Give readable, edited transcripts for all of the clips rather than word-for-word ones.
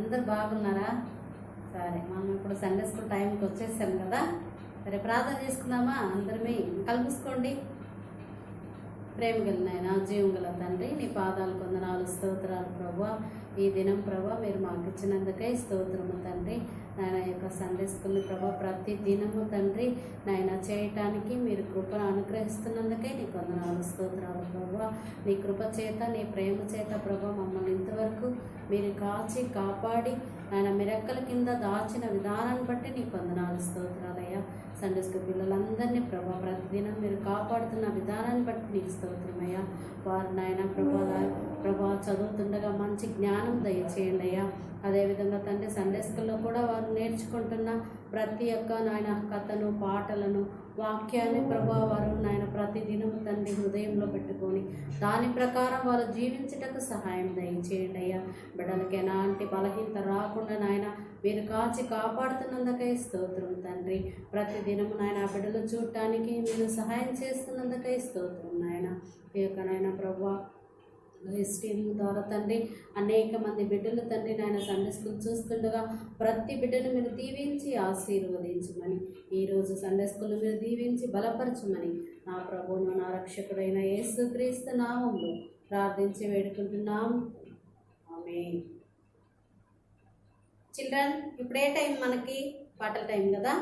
అందరు బాగున్నారా? సరే, మనం ఇప్పుడు సండే స్కూల్ టైంకి వచ్చేసాం కదా. సరే, ప్రార్థన చేసుకుందామా? అందరమే కలుపుకోండి. ప్రేమ గల నాయన, జీవం గల తండ్రి, నీ పాదాలు కొందనాలు, స్తోత్రాలు ప్రభువా. ఈ దినం ప్రభా మీరు మాకు ఇచ్చినందుకై స్తోత్రము తండ్రి. నాయన యొక్క సండే స్కూల్ని ప్రభా ప్రతి దినము తండ్రి నాయన చేయటానికి మీరు కృపను అనుగ్రహిస్తున్నందుకై నీ కొందనాలు, స్తోత్రాలు ప్రభువా. నీ కృప చేత, నీ ప్రేమ చేత ప్రభా మమ్మల్ని ఇంతవరకు మీరు కాచి కాపాడి ఆయన మిరక్కల కింద దాచిన విధానాన్ని బట్టి నీ కొందనాలు, స్తోత్రాలయ్యా. సండే స్కూల్ పిల్లలందరినీ ప్రభా ప్రతిదినం మీరు కాపాడుతున్న విధానాన్ని బట్టి నీకు స్తోత్రమయ్యా. వారు నాయన ప్రభా చదువుతుండగా మంచి జ్ఞానం దయచేయండి అయ్యా. అదేవిధంగా తండ్రి సండే స్కూల్లో కూడా వారు నేర్చుకుంటున్న ప్రతి ఒక్క నాయన కథను, పాటలను, వాక్యాన్ని ప్రభా వారు నాయన ప్రతిదినం తండ్రి హృదయంలో పెట్టుకొని దాని ప్రకారం వారు జీవించటకు సహాయం దయచేయండి అయ్యా. బిడ్డలకి ఎలాంటి బలహీనత రాకుండా నాయన మీరు కాచి కాపాడుతున్నందుకై స్తోత్రం తండ్రి. ప్రతిదినం నాయన బిడ్డలు చూడటానికి మీరు సహాయం చేస్తున్నందుకై స్తోత్రం నాయన. ఈ యొక్క నాయన ప్రభా స్టీమ్ ద్వారా తండ్రి అనేక మంది బిడ్డలు తండ్రి నాయన సండే స్కూల్ చూస్తుండగా ప్రతి బిడ్డను మీరు దీవించి ఆశీర్వదించమని, ఈరోజు సండే స్కూల్ మీరు దీవించి బలపరచమని నా ప్రభువును నా రక్షకుడైన యేసుక్రీస్తు నామములో ప్రార్థించి వేడుకుంటున్నాం. ఆమేన్. చిల్డ్రన్, ఇప్పుడు ఏ టైం? మనకి పాటల టైం కదా.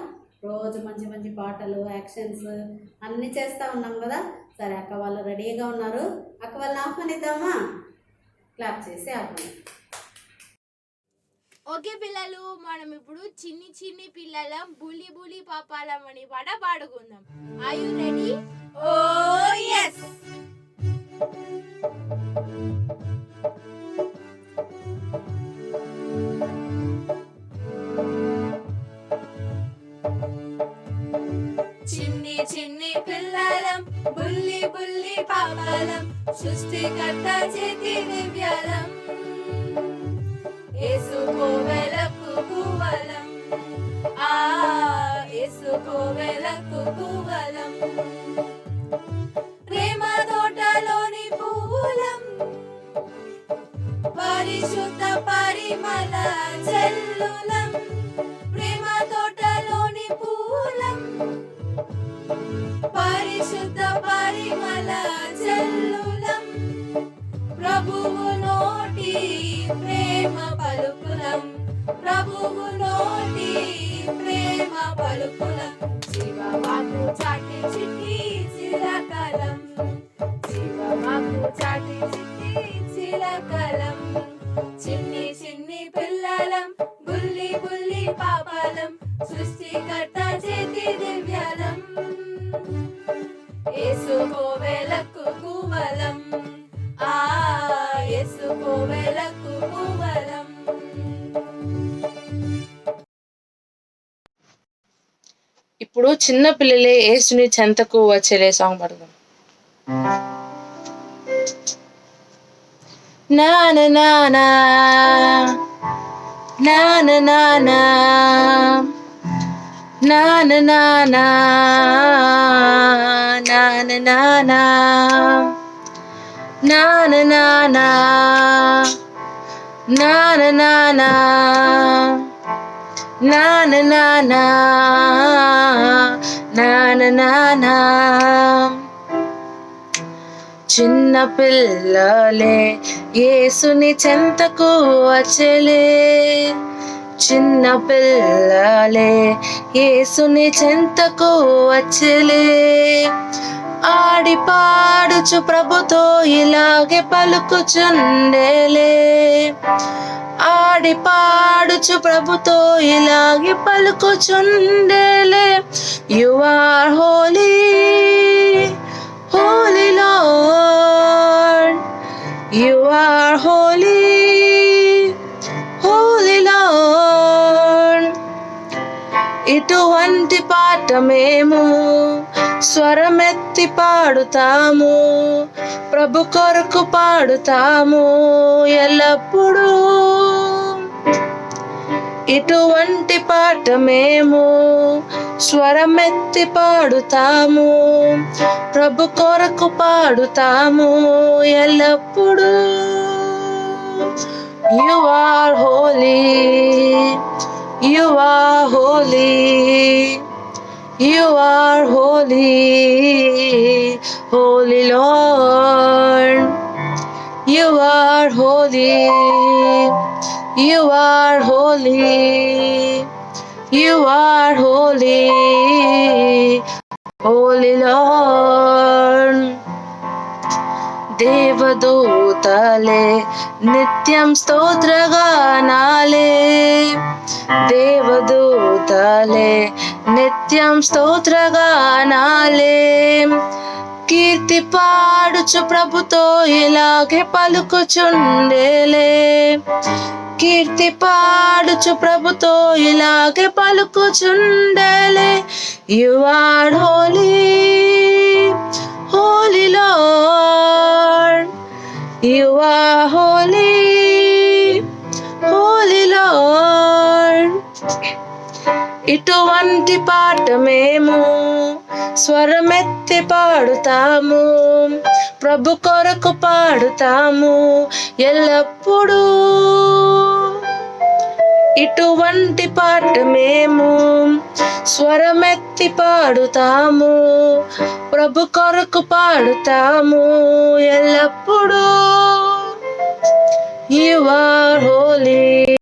రోజు మంచి మంచి పాటలు, యాక్షన్స్ అన్నీ చేస్తూ ఉన్నాం కదా. సరే, అక్క వాళ్ళు రెడీగా ఉన్నారు. అక్క వాళ్ళని ఆహ్వానిద్దామా? క్లాప్ చేసి ఆహ్వాని. ఓకే పిల్లలు, మనం ఇప్పుడు చిన్ని చిన్ని పిల్లలం బులి బులి పాపాలం అని పాట పాడుకుందాం. Are you ready? Oh yes. చిన్ని చిన్ని పిల్లలం బుల్లి బుల్లి పాపాలం, సృష్టికర్త చేతి దివ్యాలం, యేసు కోవెలకు కువలం, ఆ యేసు కోవెలకు కువలం, ప్రేమ తోటలోని పువ్వులం, పరిశుద్ధ పరిమళ చెల్లులం, ప్రేమ తోటలోని పువ్వులం, పరిశుద్ధ పరిమళ చెల్లులం, ప్రభువు నోటి ప్రేమ పలుకులం, ప్రభువు నోటి ప్రేమ పలుకులం, జీవమాకు చాటి చిట్టి చిలకలం, జీవమాకు చాటి చిట్టి చిలకలం, చిన్ని చిన్ని పిల్లలం బుల్లి బుల్లి పాపాలం, సృష్టికర్త చేతి దివ్యాలం, యేసు కోవెలకు కువలం, ఆ యేసు కోవెలకు కువలం. ఇప్పుడు చిన్న పిల్లలే యేసుని చెంతకు వచ్చేలే సాంగ్ పాడదాం. నాన నానా నాన నానా నాన నానా నాన నానా నాన నానా నాన నానా నాన నానా నాన నానా. చిన్న పిల్లలే యేసుని చెంతకు వచ్చేలే, చిన్న పిల్లలే యేసుని చెంతకు వచ్చేలే, ఆడి పాడుచు ప్రభుతో ఇలాగే పలుకుచుండేలే, ఆడి పాడుచు ప్రభుతో ఇలాగే పలుకుచుండేలే. You are holy holy Lord, you are holy holy Lord. ఇటువంటి పాట మేము స్వరమెత్తి పాడుతాము, ప్రభు కొరకు పాడుతాము ఎల్లప్పుడూ. ఇటువంటి పాట మేము స్వరమెత్తి పాడుతాము, ప్రభు కొరకు పాడుతాము ఎల్లప్పుడూ. You are holy, holy, holy Lord. You are holy, you are holy, you are holy, holy Lord. దేవదూతలే నిత్యం స్తోత్రగానాలే, దేవదూతలే నిత్యం స్తోత్రగానాలే. కీర్తి పాడుచు ప్రభుతో ఇలాగే పలుకుచుండేలే, కీర్తి పాడుచు ప్రభుతో ఇలాగే పలుకుచుండేలే. You are holy, holy Lord. You are holy, holy Lord. ఇటువంటి పాట మేము స్వరమెత్తి పాడుతాము, ప్రభు కొరకు పాడుతాము ఎల్లప్పుడూ. ఇటువంటి పాట మేము స్వరమెత్తి పాడుతాము, ప్రభు కొరకు పాడుతాము ఎల్లప్పుడూ. You are holy,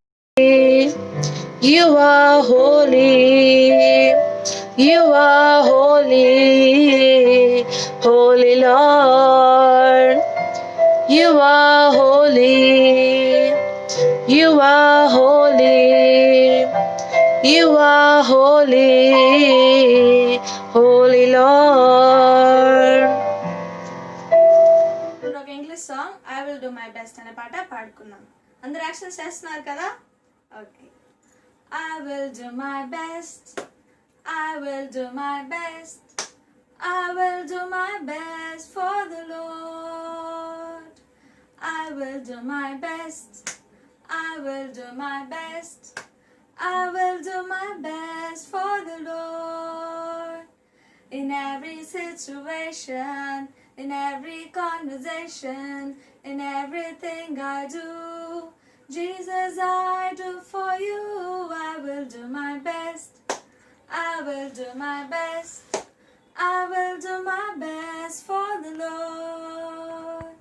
you are holy, you are holy, holy Lord. You are holy, you are holy, you are holy, holy Lord. ఇప్పుడు ఒక English song I will do my best అనే పాట పాడుకున్నాం. అందరు యాక్షన్స్ చేస్తున్నారు కదా? Okay. I will do my best, I will do my best, I will do my best for the Lord. I will do my best, I will do my best, I will do my best for the Lord. In every situation, in every conversation, in everything I do, Jesus, I do for you. I will do my best, I will do my best, I will do my best for the Lord.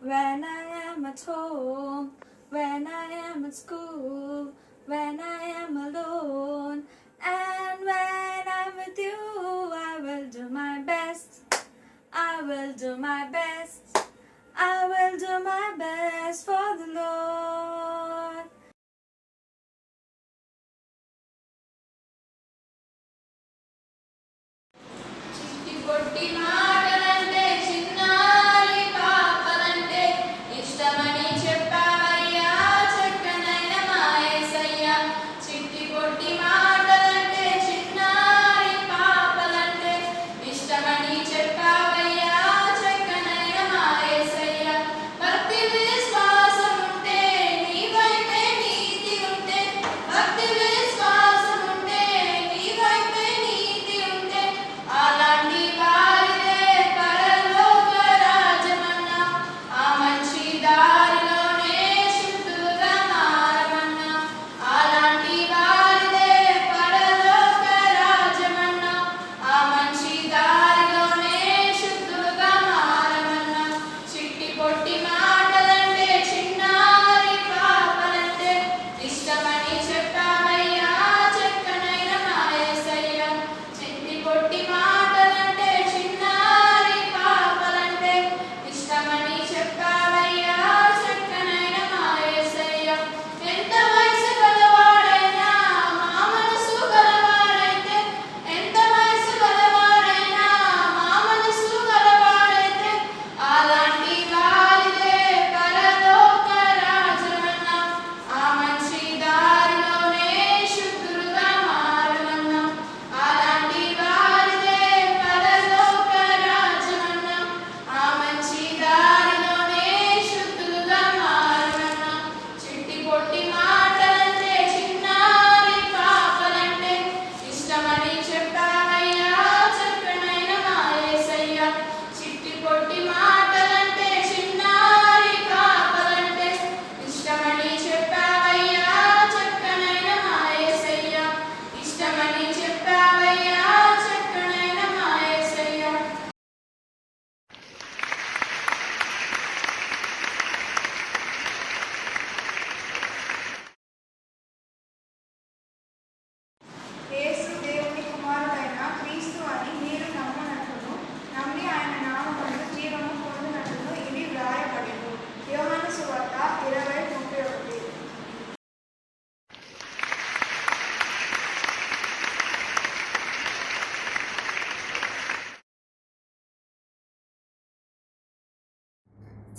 When I am at home, when I am at school, when I am alone, and when I'm with you, I will do my best, I will do my best, I will do my best for the Lord. చిట్టి పొట్టి మాటలంటే చిన్నారి పాపలంటే ఇష్టమని చెప్పావయ్యా చక్కనైన మాయేసయ్యా. చిట్టి పొట్టి మాటలంటే చిన్నారి పాపలంటే ఇష్టమని చెప్పావయ్యా చక్కనైన మాయేసయ్యా. భక్తి విశ్వాసం ఉంటే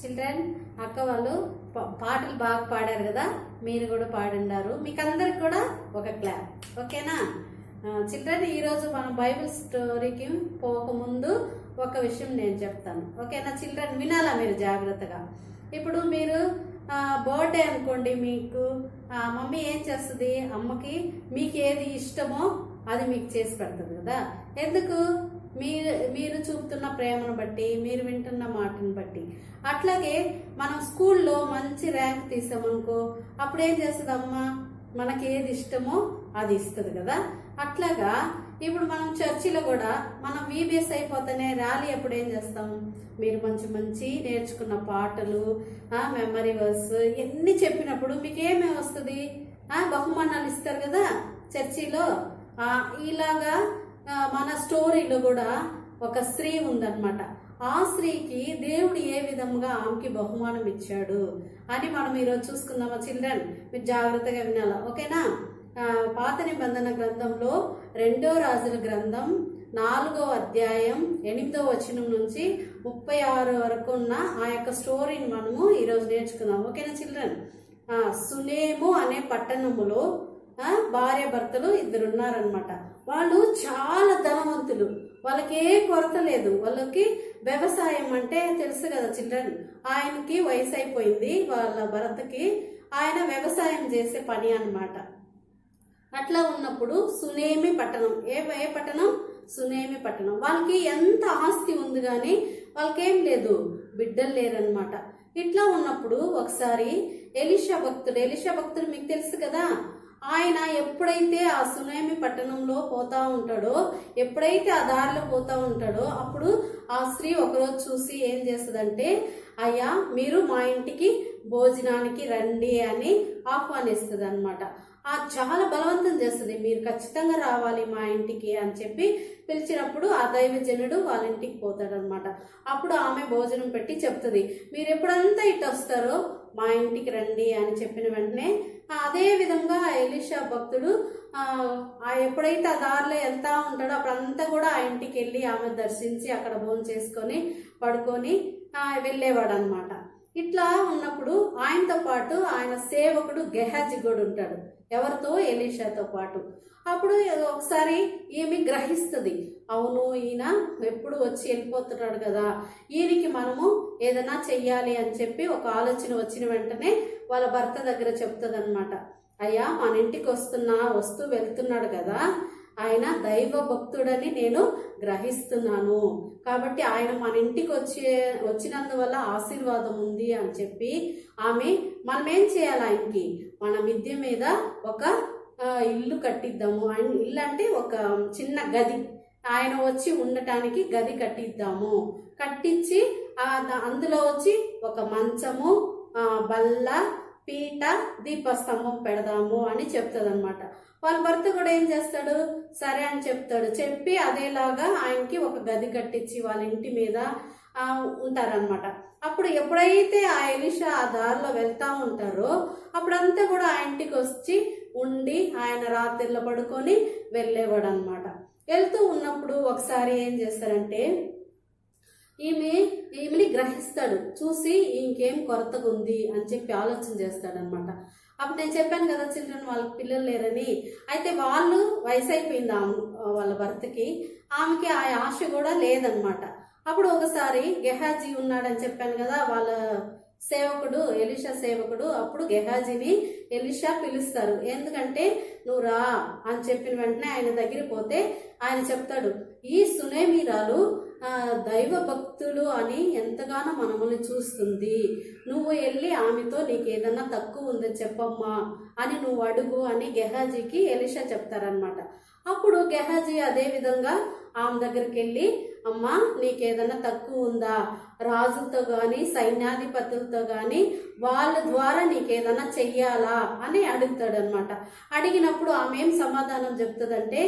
చిల్డ్రన్ అక్క వాళ్ళు పాటలు బాగా పాడారు కదా, మీరు కూడా పాడుండారు. మీకు అందరికి కూడా ఒక క్లాప్, ఓకేనా చిల్డ్రన్? ఈరోజు మనం బైబిల్ స్టోరీకి పోకముందు ఒక విషయం నేను చెప్తాను, ఓకేనా చిల్డ్రన్? వినాలా మీరు జాగ్రత్తగా. ఇప్పుడు మీరు బర్త్డే అనుకోండి, మీకు మమ్మీ ఏం చేస్తుంది, అమ్మకి మీకు ఏది ఇష్టమో అది మీకు చేసి పెడుతుంది కదా. ఎందుకు? మీరు చూపుతున్న ప్రేమను బట్టి, మీరు వింటున్న మాటను బట్టి. అట్లాగే మనం స్కూల్లో మంచి ర్యాంక్ తీసామనుకో, అప్పుడు ఏం చేస్తుంది అమ్మ, మనకి ఏది ఇష్టమో అది ఇస్తుంది కదా. అట్లాగా ఇప్పుడు మనం చర్చిలో కూడా మనం వీబీఎస్ అయిపోతేనే ర్యాలీ అప్పుడు ఏం చేస్తాం, మీరు మంచి మంచి నేర్చుకున్న పాటలు, మెమరీ వర్స్ ఇవన్నీ చెప్పినప్పుడు మీకు ఏమేమి వస్తుంది, బహుమానాలు ఇస్తారు కదా చర్చిలో. ఇలాగా మన స్టోరీలో కూడా ఒక స్త్రీ ఉందన్నమాట. ఆ స్త్రీకి దేవుడు ఏ విధంగా ఆమెకి బహుమానం ఇచ్చాడు అని మనం ఈరోజు చూసుకుందామా చిల్డ్రన్? మీరు జాగ్రత్తగా వినాలా, ఓకేనా? పాత నిబంధన గ్రంథంలో 2వ రాజుల గ్రంథం 4వ అధ్యాయం 8వ వచనం నుంచి 36 వరకు ఉన్న ఆ యొక్క స్టోరీని మనము ఈరోజు నేర్చుకుందాం, ఓకేనా చిల్డ్రన్? సునేము అనే పట్టణములో భార్య భర్తలు 2 ఉన్నారనమాట. వాళ్ళు చాలా ధనవంతులు, వాళ్ళకి ఏ కొరత లేదు. వాళ్ళకి వ్యవసాయం అంటే తెలుసు కదా చిల్డ్రన్. ఆయనకి వయసు అయిపోయింది, వాళ్ళ భర్తకి. ఆయన వ్యవసాయం చేసే పని అన్నమాట. అట్లా ఉన్నప్పుడు సునేమి పట్టణం, ఏ పట్టణం? సునేమి పట్టణం. వాళ్ళకి ఎంత ఆస్తి ఉంది కానీ వాళ్ళకేం లేదు, బిడ్డలు లేరనమాట. ఇట్లా ఉన్నప్పుడు ఒకసారి ఎలీషా భక్తుడు మీకు తెలుసు కదా. ఆయన ఎప్పుడైతే ఆ సునేమి పట్టణంలో పోతా ఉంటాడో, ఎప్పుడైతే ఆ దారిలో పోతా ఉంటాడో, అప్పుడు ఆ స్త్రీ ఒకరోజు చూసి ఏం చేస్తుందంటే, అయ్యా మీరు మా ఇంటికి భోజనానికి రండి అని ఆహ్వానిస్తుంది అనమాట. చాలా బలవంతం చేస్తుంది, మీరు ఖచ్చితంగా రావాలి మా ఇంటికి అని చెప్పి పిలిచినప్పుడు ఆ దైవజనుడు వాళ్ళ ఇంటికి పోతాడనమాట. అప్పుడు ఆమె భోజనం పెట్టి చెప్తుంది, మీరు ఎప్పుడంతా ఇటు వస్తారో మా ఇంటికి రండి అని చెప్పిన వెంటనే అదే విధంగా ఎలీషా భక్తుడు ఎప్పుడైతే ఆ దారిలో వెళ్తా ఉంటాడో అప్పుడంతా కూడా ఆ ఇంటికి వెళ్ళి ఆమె దర్శించి అక్కడ భోజనం చేసుకొని పడుకొని వెళ్ళేవాడు అనమాట. ఇట్లా ఉన్నప్పుడు ఆయనతో పాటు ఆయన సేవకుడు గెహాజీ కూడా ఉంటాడు, ఎవరితో? ఎలీషాతో పాటు. అప్పుడు ఒకసారి ఈమె గ్రహిస్తుంది, అవును ఈయన ఎప్పుడు వచ్చి వెళ్ళిపోతున్నాడు కదా, ఈయనకి మనము ఏదైనా చెయ్యాలి అని చెప్పి ఒక ఆలోచన వచ్చిన వెంటనే వాళ్ళ భర్త దగ్గర చెప్తుంది అనమాట. అయ్యా మన ఇంటికి వస్తూ వెళ్తున్నాడు కదా, ఆయన దైవ భక్తుడని నేను గ్రహిస్తున్నాను, కాబట్టి ఆయన మన ఇంటికి వచ్చినందువల్ల ఆశీర్వాదం ఉంది అని చెప్పి ఆమె మనం ఏం చేయాలి, ఆయనకి మన మిద్దె మీద ఒక ఇల్లు కట్టిద్దాము. ఇల్లు అంటే ఒక చిన్న గది, ఆయన వచ్చి ఉండటానికి గది కట్టిద్దాము. కట్టించి అందులో వచ్చి ఒక మంచము, బల్ల, పీట, దీపస్తంభం పెడదాము అని చెప్తుంది అనమాట. వాళ్ళ భర్త కూడా ఏం చేస్తాడు, సరే అని చెప్తాడు. చెప్పి అదేలాగా ఆయనకి ఒక గది కట్టించి వాళ్ళ ఇంటి మీద ఉంటారనమాట. అప్పుడు ఎప్పుడైతే ఆ ఎలీషా ఆ దారిలో వెళ్తా ఉంటారో అప్పుడంతా కూడా ఆ ఇంటికి వచ్చి ఉండి ఆయన రాత్రిలో పడుకొని వెళ్ళేవాడు అనమాట. వెళ్తూ ఉన్నప్పుడు ఒకసారి ఏం చేస్తారంటే ఈమెని గ్రహిస్తాడు, చూసి ఇంకేం కొరతగా ఉంది అని చెప్పి ఆలోచన చేస్తాడనమాట. అప్పుడు నేను చెప్పాను కదా చిల్డ్రన్ వాళ్ళకి పిల్లలు లేరని. అయితే వాళ్ళు వయసు అయిపోయింది వాళ్ళ భర్తకి, ఆమెకి ఆ ఆశ కూడా లేదనమాట. అప్పుడు ఒకసారి గెహాజీ ఉన్నాడని చెప్పాను కదా వాళ్ళ సేవకుడు, ఎలీషా సేవకుడు. అప్పుడు గెహాజీని ఎలీషా పిలుస్తారు, ఎందుకంటే నువ్వు రా అని చెప్పిన వెంటనే ఆయన దగ్గర పోతే ఆయన చెప్తాడు, ఈ సునేమీరాలు దైవ భక్తులు అని ఎంతగానో మనల్ని చూస్తుంది, నువ్వు వెళ్ళి ఆమెతో నీకు ఏదన్నా తక్కువ ఉందని చెప్పమ్మా అని నువ్వు అడుగు అని గెహాజీకి ఎలీషా చెప్తారనమాట. అప్పుడు గెహాజీ అదే విధంగా ఆమె దగ్గరికి వెళ్ళి, అమ్మా నీకేదన్నా తక్కువ ఉందా, రాజులతో కానీ సైన్యాధిపతులతో కానీ వాళ్ళ ద్వారా నీకేదన్నా చెయ్యాలా అని అడుగుతాడు అనమాట. అడిగినప్పుడు ఆమె ఏం సమాధానం చెప్తుందంటే,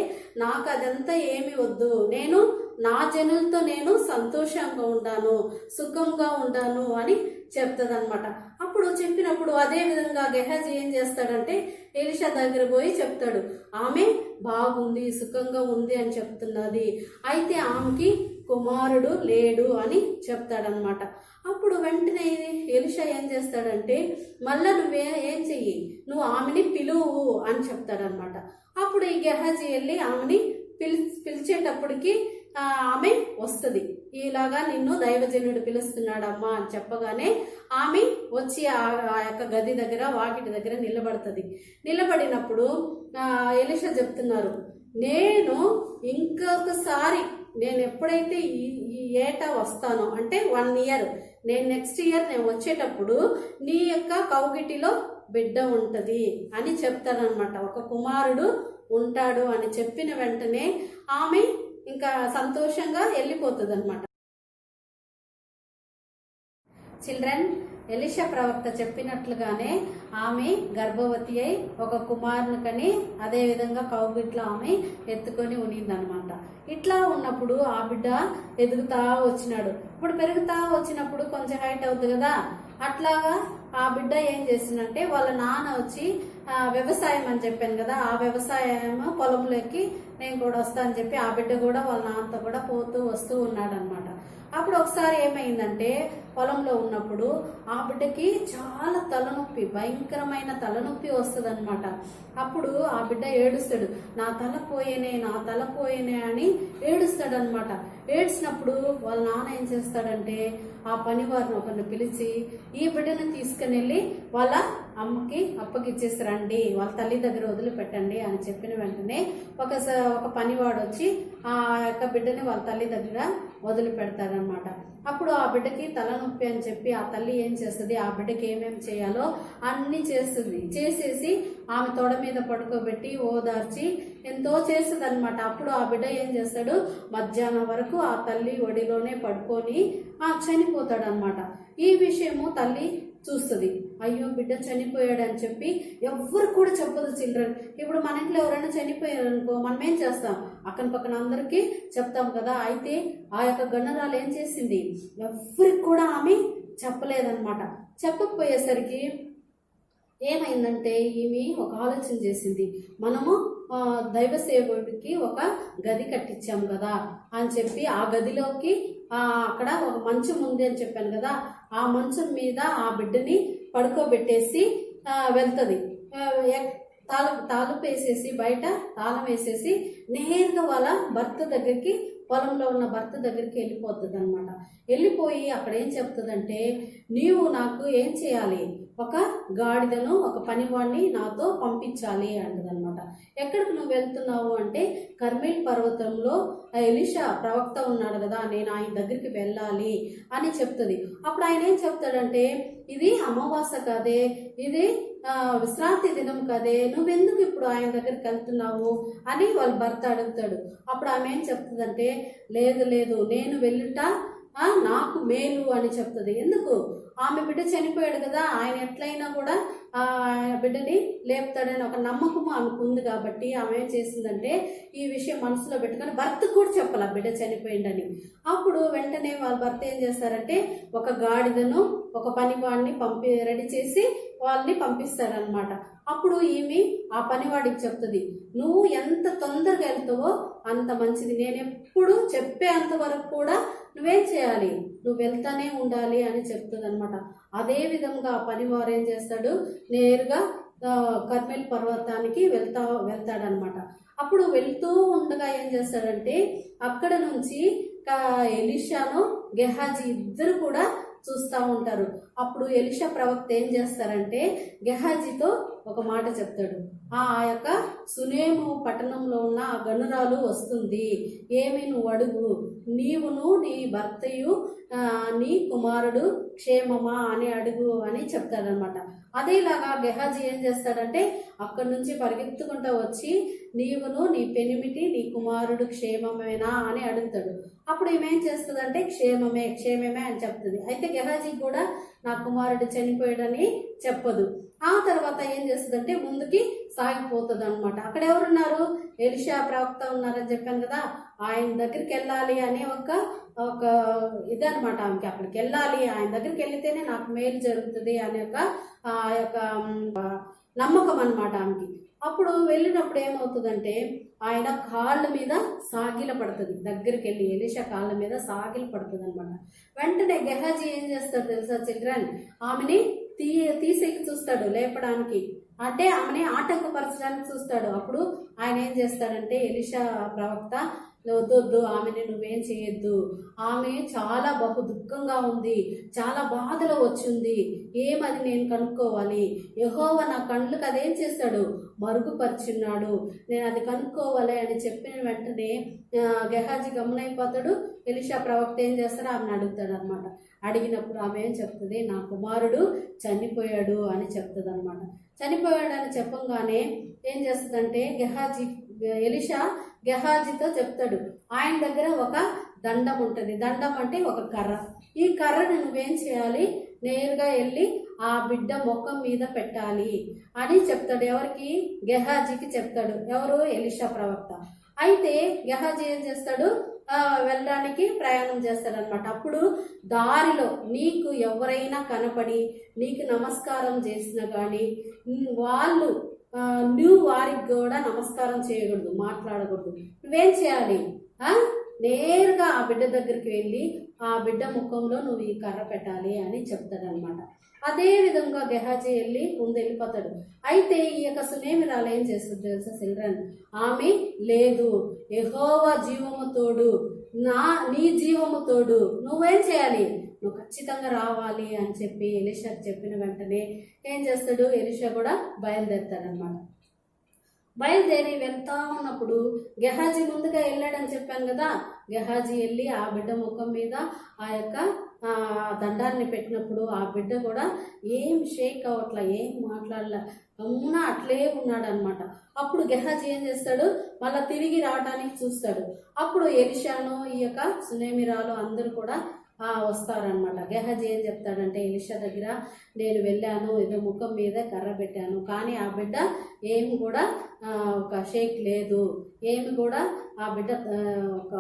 నాకు అదంతా ఏమి వద్దు, నేను నా జనులతో నేను సంతోషంగా ఉండాను, సుఖంగా ఉండాను అని చెప్తుంది అనమాట. అప్పుడు చెప్పినప్పుడు అదే విధంగా గెహాజీ ఏం చేస్తాడంటే ఎలీషా దగ్గర పోయి చెప్తాడు, ఆమె బాగుంది, సుఖంగా ఉంది అని చెప్తున్నది, అయితే ఆమెకి కుమారుడు లేడు అని చెప్తాడనమాట. అప్పుడు వెంటనే ఎలీషా ఏం చేస్తాడంటే మళ్ళా ఏం చెయ్యి, నువ్వు ఆమెని పిలువు అని చెప్తాడనమాట. అప్పుడు ఈ గెహాజీ వెళ్ళి ఆమెని పిలిచేటప్పటికి ఆమె వస్తుంది. ఇలాగా నిన్ను దైవజనుడు పిలుస్తున్నాడమ్మా అని చెప్పగానే ఆమె వచ్చి ఆ యొక్క గది దగ్గర వాకిటి దగ్గర నిలబడుతుంది. నిలబడినప్పుడు ఎలీషా చెప్తున్నారు, నేను ఇంకొకసారి నేను ఎప్పుడైతే ఈ ఏటా వస్తానో అంటే 1 year, నేను నెక్స్ట్ ఇయర్ నేను వచ్చేటప్పుడు నీ యొక్క కౌగిటిలో బిడ్డ ఉంటుంది అని చెప్తారనమాట. ఒక కుమారుడు ఉంటాడు అని చెప్పిన వెంటనే ఆమె ఇంకా సంతోషంగా వెళ్ళిపోతుంది అనమాట. చిల్డ్రన్, ఎలీషా ప్రవక్త చెప్పినట్లుగానే ఆమె గర్భవతి అయి ఒక కుమారుని కని అదేవిధంగా కౌగిట్లో ఆమె ఎత్తుకొని ఉనిందనమాట. ఇట్లా ఉన్నప్పుడు ఆ బిడ్డ ఎదుగుతా వచ్చినాడు. ఇప్పుడు పెరుగుతా వచ్చినప్పుడు కొంచెం హైట్ అవుతుంది కదా, అట్లాగా ఆ బిడ్డ ఏం చేసిందంటే వాళ్ళ నాన్న వచ్చి వ్యవసాయం అని చెప్పాను కదా, ఆ వ్యవసాయం పొలంలోకి నేను కూడా వస్తా అని చెప్పి ఆ బిడ్డ కూడా వాళ్ళ నాన్నతో కూడా పోతూ వస్తూ ఉన్నాడు అనమాట. అప్పుడు ఒకసారి ఏమైందంటే పొలంలో ఉన్నప్పుడు ఆ బిడ్డకి చాలా తలనొప్పి, భయంకరమైన తలనొప్పి వస్తుంది అనమాట. అప్పుడు ఆ బిడ్డ ఏడుస్తాడు, నా తల పోయేనే అని ఏడుస్తాడు అనమాట. ఏడ్చినప్పుడు వాళ్ళ నాన్న ఏం చేస్తాడంటే ఆ పనివారిని ఒకరిని పిలిచి ఈ బిడ్డను తీసుకుని వెళ్ళి వాళ్ళ అమ్మకి అప్పగిచ్చేసి రండి, వాళ్ళ తల్లి దగ్గర వదిలిపెట్టండి అని చెప్పిన వెంటనే ఒక పనివాడు వచ్చి ఆ యొక్క బిడ్డని వాళ్ళ తల్లి దగ్గర వదిలిపెడతాడనమాట. అప్పుడు ఆ బిడ్డకి తలనొప్పి అని చెప్పి ఆ తల్లి ఏం చేస్తుంది, ఆ బిడ్డకి ఏమేమి చేయాలో అన్నీ చేస్తుంది. చేసేసి ఆమె తొడ మీద పడుకోబెట్టి ఓదార్చి ఎంతో చేస్తుంది అనమాట. అప్పుడు ఆ బిడ్డ ఏం చేస్తాడు, మధ్యాహ్నం వరకు ఆ తల్లి ఒడిలోనే పడుకొని చనిపోతాడు అనమాట. ఈ విషయము తల్లి చూస్తుంది. అయ్యో బిడ్డ చనిపోయాడు అని చెప్పి ఎవ్వరు కూడా చెప్పదు చిల్డ్రన్. ఇప్పుడు మన ఇంట్లో ఎవరైనా చనిపోయారు అనుకో, మనం ఏం చేస్తాం, అక్కన పక్కన అందరికీ చెప్తాం కదా. అయితే ఆ యొక్క గణరాలు ఏం చేసింది, ఎవ్వరికి కూడా ఆమె చెప్పలేదన్నమాట. చెప్పకపోయేసరికి ఏమైందంటే ఈమె ఒక ఆలోచన చేసింది, మనము దైవ సేవకుడికి ఒక గది కట్టించాం కదా అని చెప్పి ఆ గదిలోకి అక్కడ ఒక మంచం ఉంది అని చెప్పాను కదా, ఆ మంచం మీద ఆ బిడ్డని పడుకోబెట్టేసి వెళ్తుంది. తాళం వేసేసి బయట తాళం వేసేసి నేరుగా వాళ్ళ భర్త దగ్గరికి, పొలంలో ఉన్న భర్త దగ్గరికి వెళ్ళిపోతుంది అనమాట. వెళ్ళిపోయి అక్కడ ఏం చెప్తుందంటే, నీవు నాకు ఏం చేయాలి, ఒక గాడిదను ఒక పనివాడిని నాతో పంపించాలి అంటదనమాట. ఎక్కడికి నువ్వు వెళ్తున్నావు అంటే, కర్మేల్ పర్వతంలో ఎలీషా ప్రవక్త ఉన్నాడు కదా, నేను ఆయన దగ్గరికి వెళ్ళాలి అని చెప్తుంది. అప్పుడు ఆయన ఏం చెప్తాడంటే, ఇది అమావాస్య కదే, ఇది విశ్రాంతి దినం కదే, నువ్వెందుకు ఇప్పుడు ఆయన దగ్గరికి వెళ్తున్నావు అని వాళ్ళ భర్త అడుగుతాడు. అప్పుడు ఆమె ఏం చెప్తుందంటే, లేదు నేను వెళ్ళుట నాకు మేలు అని చెప్తుంది. ఎందుకు, ఆమె బిడ్డ చనిపోయాడు కదా, ఆయన ఎట్లయినా కూడా బిడ్డని లేపుతాడని ఒక నమ్మకము ఆమెకు ఉంది కాబట్టి ఆమె ఏం చేసిందంటే ఈ విషయం మనసులో పెట్టుకొని భర్తకు కూడా చెప్పాల బిడ్డ చనిపోయిందని. అప్పుడు వెంటనే వాళ్ళ భర్త ఏం చేస్తారంటే ఒక గాడిదను ఒక పనివాడిని రెడీ చేసి వాళ్ళని పంపిస్తాడనమాట. అప్పుడు ఈమె ఆ పనివాడికి చెప్తుంది, నువ్వు ఎంత తొందరగా వెళ్తావో అంత మంచిది, నేను ఎప్పుడు చెప్పేంత వరకు కూడా నువ్వేం చేయాలి, నువ్వు వెళ్తానే ఉండాలి అని చెప్తుంది అనమాట. అదే విధంగా ఆ పనివారు ఏం చేస్తాడు, నేరుగా కర్మేల్ పర్వతానికి వెళ్తాడనమాట. అప్పుడు వెళ్తూ ఉండగా ఏం చేస్తాడంటే అక్కడ నుంచి ఎలీషాను గెహాజీ ఇద్దరు కూడా చూస్తూ ఉంటారు. అప్పుడు ఎలీషా ప్రవక్త ఏం చేస్తారంటే గెహాజీతో ఒక మాట చెప్తాడు, ఆ యొక్క సునేము పట్టణంలో ఉన్న ఆ గనురాలు వస్తుంది, ఏమి నువ్వు అడుగు, నీవును నీ భర్తయు నీ కుమారుడు క్షేమమా అని అడుగు అని చెప్తాడనమాట. అదేలాగా గెహాజీ ఏం చేస్తాడంటే అక్కడి నుంచి పరిగెత్తుకుంటూ వచ్చి నీవును నీ పెనిమిటి నీ కుమారుడు క్షేమమేనా అని అడుగుతాడు. అప్పుడు ఏమేం చేస్తుందంటే క్షేమమే అని చెప్తుంది. అయితే గెహాజీ కూడా నా కుమారుడు చనిపోయాడని చెప్పదు. ఆ తర్వాత ఏం చేస్తుందంటే ముందుకి సాగిపోతుంది అనమాట. అక్కడ ఎవరున్నారు, ఎలీషా ప్రవక్త ఉన్నారని చెప్పాను కదా, ఆయన దగ్గరికి వెళ్ళాలి అనే ఒక ఇదనమాట ఆమెకి. అక్కడికి వెళ్ళాలి, ఆయన దగ్గరికి వెళితేనే నాకు మేలు జరుగుతుంది అనే ఒక నమ్మకం అనమాట ఆమెకి. అప్పుడు వెళ్ళినప్పుడు ఏమవుతుందంటే ఆయన కాళ్ళ మీద సాగిల పడుతుంది, దగ్గరికి వెళ్ళి ఎలీషా కాళ్ళ మీద సాగిల పడుతుంది అనమాట. వెంటనే గెహాజీ ఏం చేస్తాడు తెలుసా చిల్డ్రన్, ఆమెని తీసేకి చూస్తాడు లేపడానికి, అంటే ఆమెని ఆటంకపరచడానికి చూస్తాడు. అప్పుడు ఆయన ఏం చేస్తాడంటే ఎలీషా ప్రవక్త వద్దు ఆమెని నువ్వేం చేయొద్దు, ఆమె చాలా బహు దుఃఖంగా ఉంది, చాలా బాధలో వచ్చింది, ఏమది నేను కనుక్కోవాలి, యెహోవా నా కళ్ళకు అదేం చేస్తాడు మరుగుపరిచున్నాడు, నేను అది కనుక్కోవాలి అని చెప్పిన వెంటనే గెహాజీ గమనైపోతాడు. ఎలీషా ప్రవక్త ఏం చేస్తాడో ఆమెను అడుగుతాడు అనమాట. అడిగినప్పుడు ఆమె ఏం చెప్తుంది, నా కుమారుడు చనిపోయాడు అని చెప్తుంది అనమాట. చనిపోయాడు అని చెప్పంగానే ఏం చేస్తుందంటే ఎలీషా గెహాజీతో చెప్తాడు, ఆయన దగ్గర ఒక దండం ఉంటుంది, దండం అంటే ఒక కర్ర, ఈ కర్రని నువ్వేం చేయాలి, నేరుగా వెళ్ళి ఆ బిడ్డ ముఖం మీద పెట్టాలి అని చెప్తాడు. ఎవరికి? గెహాజీకి చెప్తాడు. ఎవరు? ఎలీషా ప్రవక్త. అయితే గెహాజీ ఏం చేస్తాడు, వెళ్ళడానికి ప్రయాణం చేస్తాడనమాట. అప్పుడు దారిలో నీకు ఎవరైనా కనపడి నీకు నమస్కారం చేసినా కానీ వాళ్ళు నువ్వు వారికి కూడా నమస్కారం చేయకూడదు, మాట్లాడకూడదు. నువ్వేం చేయాలి, నేరుగా ఆ బిడ్డ దగ్గరికి వెళ్ళి ఆ బిడ్డ ముఖంలో నువ్వు ఈ కర్ర పెట్టాలి అని చెప్తాడనమాట. అదే విధంగా గెహాజీ వెళ్ళి ముందు వెళ్ళిపోతాడు. అయితే ఈ యొక్క సునేమిరాలు ఏం చేస్తుంది తెలుసా చిల్డ్రన్, ఆమె లేదు, యెహోవా జీవము తోడు, నీ జీవము తోడు, నువ్వేం చేయాలి, నువ్వు ఖచ్చితంగా రావాలి అని చెప్పి ఎలీషాకి చెప్పిన వెంటనే ఏం చేస్తాడు, ఎలీషా కూడా బయలుదేరుతాడనమాట. బయలుదేరి వెళ్తా ఉన్నప్పుడు గెహాజీ ముందుగా వెళ్ళాడని చెప్పాను కదా, గెహాజీ వెళ్ళి ఆ బిడ్డ ముఖం మీద ఆ యొక్క దండాన్ని పెట్టినప్పుడు ఆ బిడ్డ కూడా ఏం షేక్ అవ్వట్లా, ఏం మాట్లాడలే, గమ్మున అట్లే ఉన్నాడనమాట. అప్పుడు గెహాజీ ఏం చేస్తాడు, మళ్ళీ తిరిగి రావడానికి చూస్తాడు. అప్పుడు ఎలీషాను ఈ యొక్క సునేమిరాలు అందరూ కూడా వస్తారనమాట. గెహాజీ ఏం చెప్తాడంటే ఎలీషా దగ్గర, నేను వెళ్ళాను, ఏదో ముఖం మీద కర్ర పెట్టాను, కానీ ఆ బిడ్డ ఏమి కూడా ఒక షేక్ లేదు, ఏమి కూడా ఆ బిడ్డ ఒక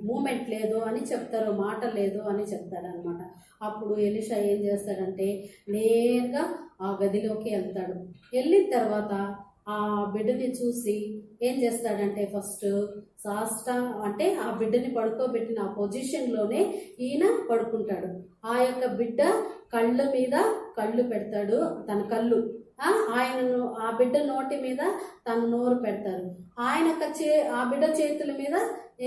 మూమెంట్ లేదు అని చెప్తారు, మాట లేదు అని చెప్తాడనమాట. అప్పుడు ఎలీషా ఏం చేస్తాడంటే నేరుగా ఆ గదిలోకి వెళ్తాడు. వెళ్ళిన తర్వాత ఆ బిడ్డని చూసి ఏం చేస్తాడంటే ఫస్ట్ అంటే ఆ బిడ్డని పడుకోబెట్టిన ఆ పొజిషన్లోనే ఈయన పడుకుంటాడు. ఆ యొక్క బిడ్డ కళ్ళ మీద కళ్ళు పెడతాడు, తన కళ్ళు ఆయనను ఆ బిడ్డ నోటి మీద తన నోరు పెడతారు. ఆ బిడ్డ చేతుల మీద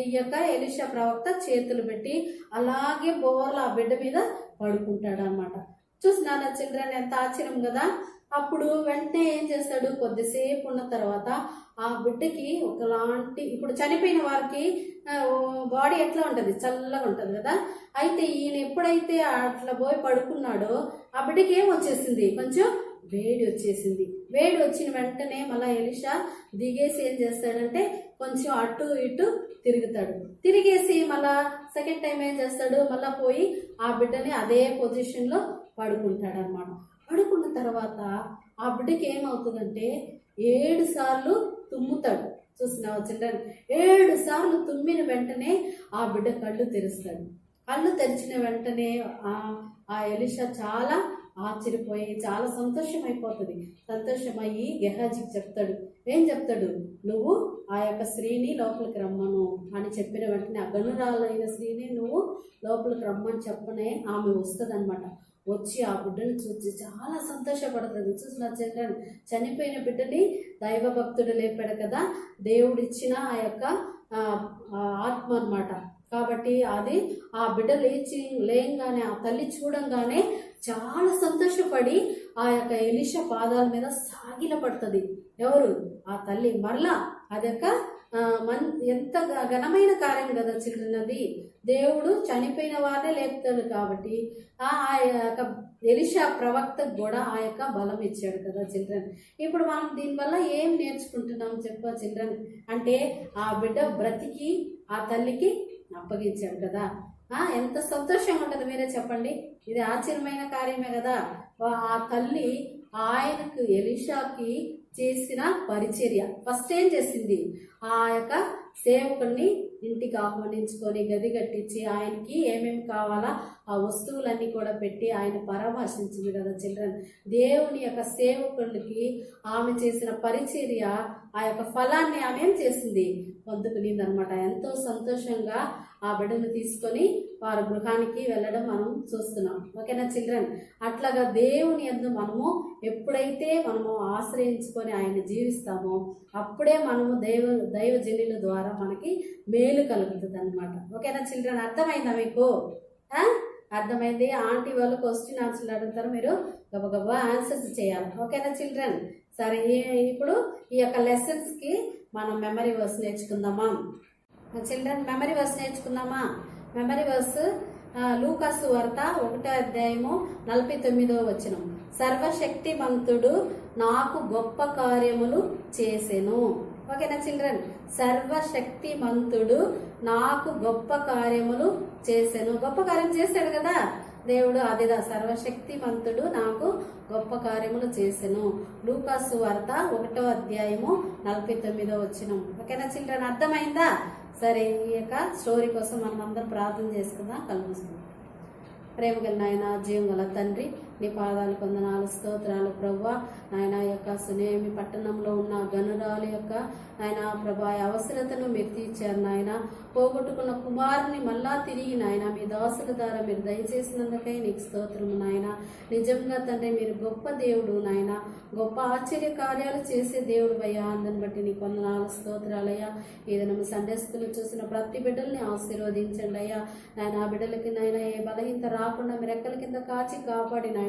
ఈ యొక్క ఎలీషా ప్రవక్త చేతులు పెట్టి అలాగే బోర్లు ఆ బిడ్డ మీద పడుకుంటాడు అనమాట. చూసినారా చిల్డ్రన్, ఎంత ఆశ్చర్యం కదా. అప్పుడు వెంటనే ఏం చేస్తాడు, కొద్దిసేపు ఉన్న తర్వాత ఆ బిడ్డకి ఒకలాంటి, ఇప్పుడు చనిపోయిన వారికి బాడీ ఎట్లా ఉంటుంది, చల్లగా ఉంటుంది కదా. అయితే ఈయన ఎప్పుడైతే అట్లా పోయి పడుకున్నాడో ఆ బిడ్డకి ఏం వచ్చేసింది, కొంచెం వేడి వచ్చేసింది. వేడి వచ్చిన వెంటనే మళ్ళీ ఎలీషా దిగేసి ఏం చేస్తాడంటే కొంచెం అటు ఇటు తిరుగుతాడు. తిరిగేసి మళ్ళా సెకండ్ టైం ఏం చేస్తాడు, మళ్ళీ పోయి ఆ బిడ్డని అదే పొజిషన్లో పడుకుంటాడు అనమాట. పడుకున్న తర్వాత ఆ బిడ్డకి ఏమవుతుందంటే 7 సార్లు తుమ్ముతాడు. చూస్తున్నావు చిల్డ్రన్, 7 సార్లు తుమ్మిన వెంటనే ఆ బిడ్డ కళ్ళు తెరుస్తాడు. కళ్ళు తెరిచిన వెంటనే ఆ ఎలీషా చాలా ఆశ్చర్యపోయి చాలా సంతోషమైపోతుంది. సంతోషమయ్యి గెహాజీకి చెప్తాడు. ఏం చెప్తాడు, నువ్వు ఆ యొక్క స్త్రీని లోపలికి రమ్మను అని చెప్పిన వెంటనే ఆ గనురాలైన స్త్రీని నువ్వు లోపలికి రమ్మని చెప్పనే ఆమె వస్తుంది అనమాట. వచ్చి ఆ బిడ్డను చూసి చాలా సంతోషపడుతుంది. చూసిన చిల్డ్రన్, చనిపోయిన బిడ్డని దైవభక్తుడు లేపాడు కదా, దేవుడిచ్చిన ఆ యొక్క ఆత్మ అన్నమాట. కాబట్టి అది ఆ బిడ్డ లేయంగానే ఆ తల్లి చూడంగానే చాలా సంతోషపడి ఆ యొక్క ఎలీషా పాదాల మీద సాగిల పడుతుంది. ఎవరు? ఆ తల్లి. మరలా అదొక ఎంత ఘనమైన కార్యం కదా చిల్డ్రన్. అది దేవుడు చనిపోయిన వారినే లేపుతాడు కాబట్టి ఆ యొక్క ఎలీషా ప్రవక్తకు కూడా ఆ యొక్క బలం ఇచ్చాడు కదా చిల్డ్రన్. ఇప్పుడు మనం దీనివల్ల ఏం నేర్చుకుంటున్నాం చెప్పా చిల్డ్రన్ అంటే, ఆ బిడ్డ బ్రతికి ఆ తల్లికి అప్పగించాడు కదా. ఎంత సంతోషంగా ఉంటుంది మీరే చెప్పండి. ఇది ఆశ్చర్యమైన కార్యమే కదా. ఆ తల్లి ఆయనకు ఎలీషాకి చేసిన పరిచర్య ఫస్ట్ ఏం చేసింది, ఆ యొక్క సేవకుడిని ఇంటికి ఆహ్వానించుకొని గది కట్టించి ఆయనకి ఏమేమి కావాలా ఆ వస్తువులన్నీ కూడా పెట్టి ఆయన పరామర్శించింది కదా చిల్డ్రన్. దేవుని యొక్క సేవకులకి ఆమె చేసిన పరిచర్య ఆ యొక్క ఫలాన్ని ఆమె ఏం చేసింది, పొందుకునింది అనమాట. ఎంతో సంతోషంగా ఆ బిడ్డను తీసుకొని వారి గృహానికి వెళ్ళడం మనం చూస్తున్నాం. ఓకేనా చిల్డ్రన్? అట్లాగా దేవుని యందు మనము ఎప్పుడైతే మనము ఆశ్రయించుకొని ఆయన జీవిస్తామో అప్పుడే మనము దైవజనుల ద్వారా మనకి మేలు కలుగుతుంది అనమాట. ఓకేనా చిల్డ్రన్? అర్థమైందా మీకు? అర్థమైంది? ఆంటీ వాళ్ళు క్వశ్చన్ ఆన్సర్లు అడుగుతారు, మీరు గబగబా ఆన్సర్స్ చేయాలి. ఓకేనా చిల్డ్రన్? సరే, ఇప్పుడు ఈ యొక్క లెసన్స్కి మనం మెమరీ వర్స్ నేర్చుకుందామా చిల్డ్రన్? మెమరీ వర్స్ నేర్చుకుందామా? మెమరీ వర్స్ లూకాసు వార్త 1:49 సర్వశక్తిమంతుడు నాకు గొప్ప కార్యములు చేసెను. ఓకేనా చిల్డ్రన్? సర్వశక్తిమంతుడు నాకు గొప్ప కార్యములు చేసెను. గొప్ప కార్యం చేశాడు కదా దేవుడు, అదేదా సర్వశక్తిమంతుడు నాకు గొప్ప కార్యములు చేసెను. లూకాసు వార్త 1:49. ఓకేనా చిల్డ్రన్? అర్థమైందా? సరే, ఈ యొక్క స్టోరీ కోసం మనం అందరం ప్రార్థన చేసుకుందాం. కళ్ళు మూసుకుందాం. ప్రేమ గల నాయన, జీవం గల తండ్రి, నీ పాదాలు కొందనాలు, స్తోత్రాలు ప్రభువా. నాయన యొక్క సునేమి పట్టణంలో ఉన్న గనురాలు యొక్క నాయన ప్రభా అవసరతను మీరు తీర్చారు నాయన. పోగొట్టుకున్న కుమారుని మళ్ళా తిరిగి నాయన మీ దాసుల ద్వారా మీరు దయచేసినందుకై నీకు స్తోత్రము నాయన. నిజంగా తండ్రి మీరు గొప్ప దేవుడు నాయన, గొప్ప ఆశ్చర్య కార్యాలు చేసే దేవుడు అయ్యా. అందుని బట్టి నీ కొందనాలు, స్తోత్రాలయ్యా. ఏదైనా సండే స్కూల్ చూసిన ప్రతి బిడ్డల్ని ఆశీర్వదించండి అయ్యా. నాయన ఆ బిడ్డలకి నాయన ఏ బలహీనత రాకుండా మీరు రెక్కల కింద కాచి కాపాడి నాయన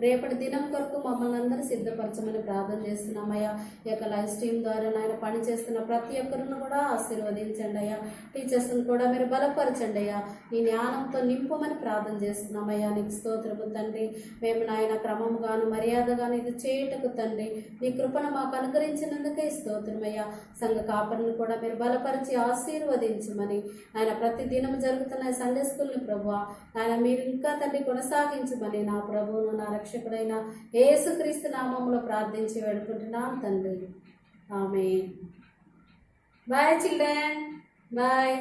రేపటి దినం కొరకు మమ్మల్ని అందరూ సిద్ధపరచమని ప్రార్థన చేస్తున్నామయ్యా. ఈ యొక్క లైవ్ స్ట్రీమ్ ద్వారా నాయన పని చేస్తున్న ప్రతి ఒక్కరిని కూడా ఆశీర్వదించండి అయ్యా. టీచర్స్ని కూడా మీరు బలపరచండి అయ్యా. నీ జ్ఞానంతో నింపమని ప్రార్థన చేస్తున్నామయ్యా. నీకు స్తోత్రము తండ్రి. మేము నాయన క్రమముగాను మర్యాదగాను ఇది చేయుటకు తండ్రి నీ కృపను మాకు అనుగ్రహించినందుకే స్తోత్రమయ్యా. సంఘ కాపరిని కూడా మీరు బలపరిచి ఆశీర్వదించమని ఆయన ప్రతి దినం జరుగుతున్న సండే స్కూల్ని ప్రభువా ఆయన మీరు ఇంకా తండ్రి కొనసాగించమని నా ప్రభువును నా రక్షకుడైన యేసుక్రీస్తు నామములో ప్రార్థించి వేడుకుంటున్నాం తండ్రి. ఆమేన్. Bye children, bye.